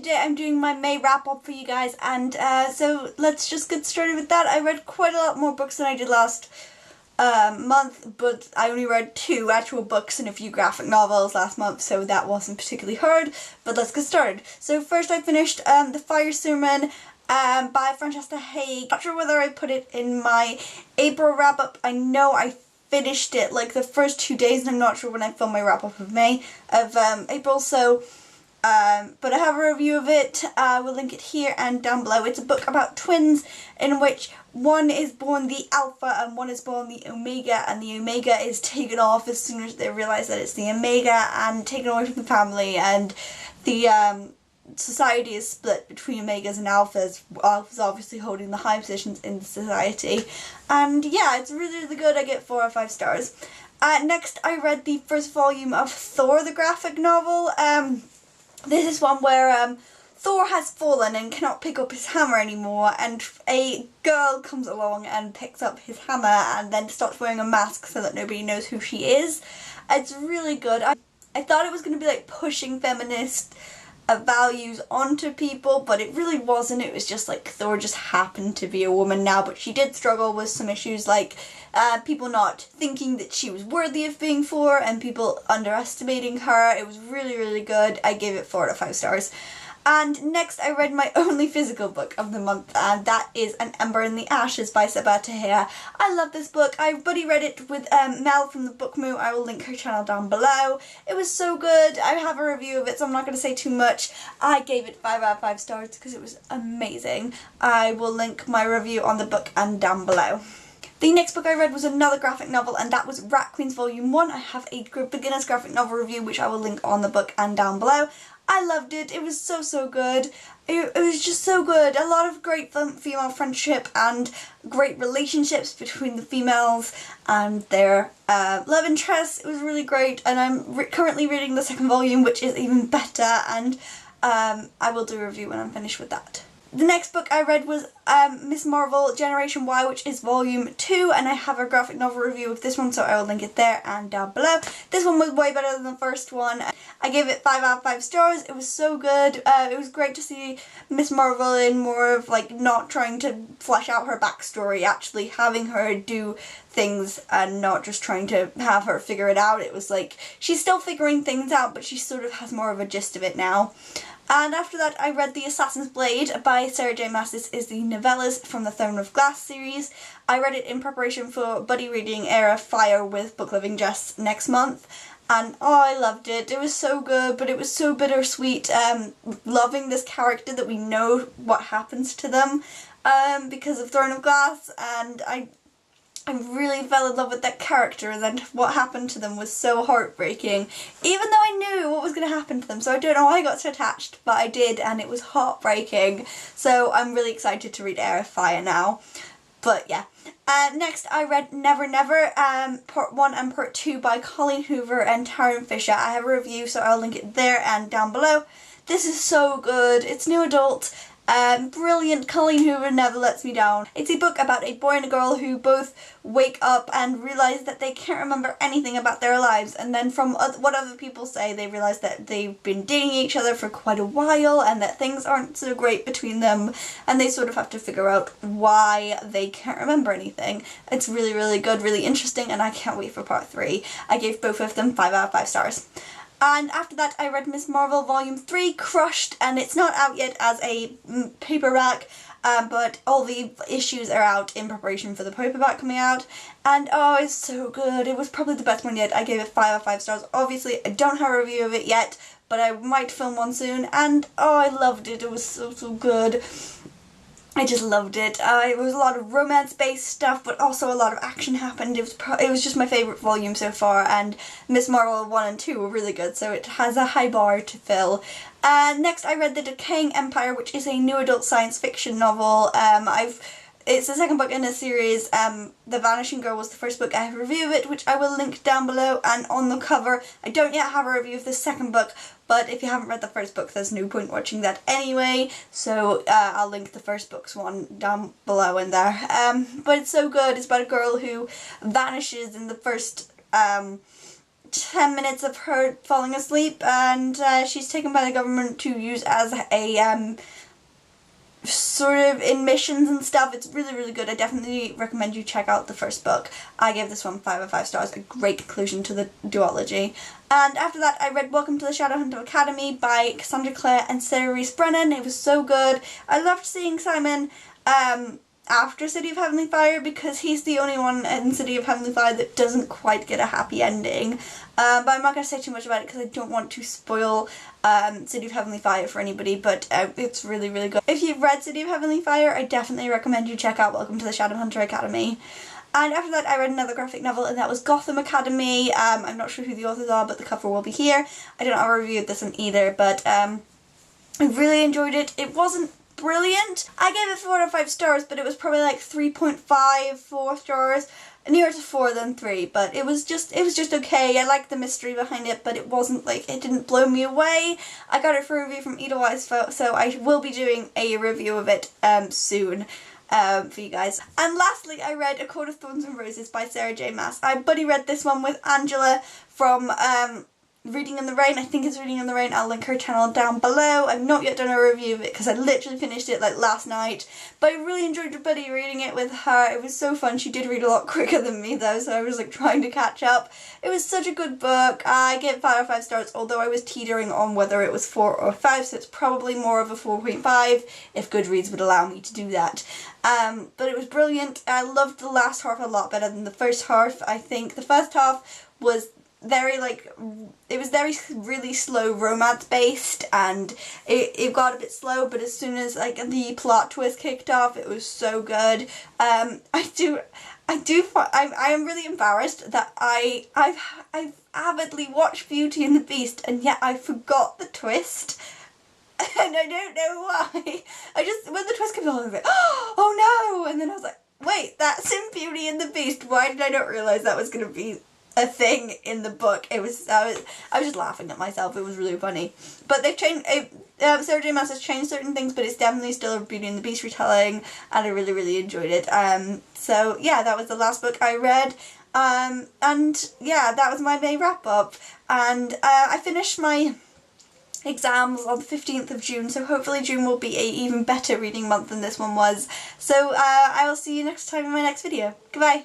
today I'm doing my May wrap up for you guys, and so let's just get started with that. I read quite a lot more books than I did last month, but I only read 2 actual books and a few graphic novels last month, so that wasn't particularly hard, but let's get started. So first I finished The Fire Sermon by Francesca Haig. Not sure whether I put it in my April wrap up. I know I finished it like the first 2 days, and I'm not sure when I filmed my wrap up of April, so but I have a review of it. We'll link it here and down below. It's a book about twins in which one is born the alpha and one is born the omega, and the omega is taken off as soon as they realise that it's the omega and taken away from the family, and the society is split between omegas and alphas. Alphas obviously holding the high positions in the society, and yeah, it's really good. I get 4 out of 5 stars. Next I read the first volume of Thor the graphic novel. This is one where Thor has fallen and cannot pick up his hammer anymore, and a girl comes along and picks up his hammer and then starts wearing a mask so that nobody knows who she is. It's really good. I thought it was going to be like pushing feminist values onto people, but it really wasn't. It was just like Thor just happened to be a woman now, but she did struggle with some issues like people not thinking that she was worthy of being Thor and people underestimating her. It was really good. I gave it 4 out of 5 stars. And next I read my only physical book of the month, and that is An Ember in the Ashes by Sabaa Tahir. I love this book. I buddy read it with Mel from the Book Moo. I will link her channel down below. It was so good. I have a review of it, so I'm not going to say too much. I gave it 5 out of 5 stars because it was amazing. I will link my review on the book and down below. The next book I read was another graphic novel, and that was Rat Queens Volume 1. I have a beginner's graphic novel review which I will link on the book and down below. I loved it. It was so good. It was just so good. A lot of great female friendship and great relationships between the females and their love interests. It was really great, and I'm currently reading the 2nd volume, which is even better, and I will do a review when I'm finished with that. The next book I read was Ms. Marvel Generation Y, which is volume 2, and I have a graphic novel review of this one, so I will link it there and down below. This one was way better than the first one. I gave it 5 out of 5 stars. It was so good. It was great to see Ms. Marvel in more of like not trying to flesh out her backstory, actually having her do things and not just trying to have her figure it out. It was like she's still figuring things out, but she sort of has more of a gist of it now. And after that I read The Assassin's Blade by Sarah J Maas. This is the novellas from the Throne of Glass series. I read it in preparation for buddy reading Heir of Fire with Book Loving Jess next month, and oh, I loved it. It was so good, but it was so bittersweet, loving this character that we know what happens to them because of Throne of Glass, and I really fell in love with that character, and then what happened to them was so heartbreaking, even though I knew what was going to happen to them, so I don't know why I got so attached, but I did, and it was heartbreaking. So I'm really excited to read Heir of Fire now. But yeah. Next I read Never Never, Part 1 and Part 2 by Colleen Hoover and Tarryn Fisher. I have a review, so I'll link it there and down below. This is so good. It's new adult. Brilliant. Colleen Hoover never lets me down. It's a book about a boy and a girl who both wake up and realise that they can't remember anything about their lives, and then from what other people say they realise that they've been dating each other for quite a while and that things aren't so great between them, and they sort of have to figure out why they can't remember anything. It's really good, really interesting, and I can't wait for part 3. I gave both of them 5 out of 5 stars. And after that I read Ms. Marvel Volume 3, Crushed, and it's not out yet as a paperback, but all the issues are out in preparation for the paperback coming out, and oh, it's so good. It was probably the best one yet. I gave it 5 out of 5 stars. Obviously I don't have a review of it yet, but I might film one soon, and oh, I loved it. It was so good. I just loved it. It was a lot of romance-based stuff, but also a lot of action happened. It was just my favourite volume so far, and Ms. Marvel 1 and 2 were really good, so it has a high bar to fill. Next I read The Decaying Empire, which is a new adult science fiction novel. It's the 2nd book in a series. The Vanishing Girl was the 1st book. I have a review of it, which I will link down below and on the cover. I don't yet have a review of the 2nd book, but if you haven't read the 1st book, there's no point watching that anyway, so I'll link the 1st book's one down below in there. But it's so good. It's about a girl who vanishes in the first 10 minutes of her falling asleep, and she's taken by the government to use as a sort of in missions and stuff. It's really, really good. I definitely recommend you check out the first book. I gave this one 5 out of 5 stars, a great conclusion to the duology. And after that I read Welcome to the Shadowhunter Academy by Cassandra Clare and Sarah Rees Brennan. It was so good. I loved seeing Simon after City of Heavenly Fire, because he's the only one in City of Heavenly Fire that doesn't quite get a happy ending. But I'm not going to say too much about it because I don't want to spoil City of Heavenly Fire for anybody, but it's really, really good. If you've read City of Heavenly Fire, I definitely recommend you check out Welcome to the Shadowhunter Academy. And after that I read another graphic novel, and that was Gotham Academy. I'm not sure who the authors are, but the cover will be here. I don't have a review of this one either, but I really enjoyed it. It wasn't brilliant. I gave it 4 out of 5 stars, but it was probably like 3.5, 4 stars. Nearer to 4 than 3, but it was just okay. I liked the mystery behind it, but it wasn't like, it didn't blow me away. I got it for a review from Edelweiss, so I will be doing a review of it soon for you guys. And lastly, I read A Court of Thorns and Roses by Sarah J Maas. I buddy read this one with Angela from Reading in the Rain. I think it's Reading in the Rain. I'll link her channel down below. I've not yet done a review of it because I literally finished it like last night, but I really enjoyed buddy reading it with her. It was so fun. She did read a lot quicker than me though, so I was like trying to catch up. It was such a good book. I gave 5 out of 5 stars, although I was teetering on whether it was 4 or 5, so it's probably more of a 4.5 if Goodreads would allow me to do that. But it was brilliant. I loved the last half a lot better than the first half. I think the first half was very it was very really slow romance based, and it got a bit slow, but as soon as like the plot twist kicked off, it was so good. I am really embarrassed that I've avidly watched Beauty and the Beast, and yet I forgot the twist. And I don't know why. When the twist came on, I was like, oh no, and then I was like, wait, that's in Beauty and the Beast. Why did I not realise that was going to be a thing in the book? I was just laughing at myself. It was really funny. But they've changed, Sarah J Maas has changed certain things, but it's definitely still a Beauty and the Beast retelling, and I really, really enjoyed it. So yeah, that was the last book I read. And yeah, that was my May wrap up. And I finished my exams on the 15th of June, so hopefully June will be a even better reading month than this one was. So I will see you next time in my next video. Goodbye!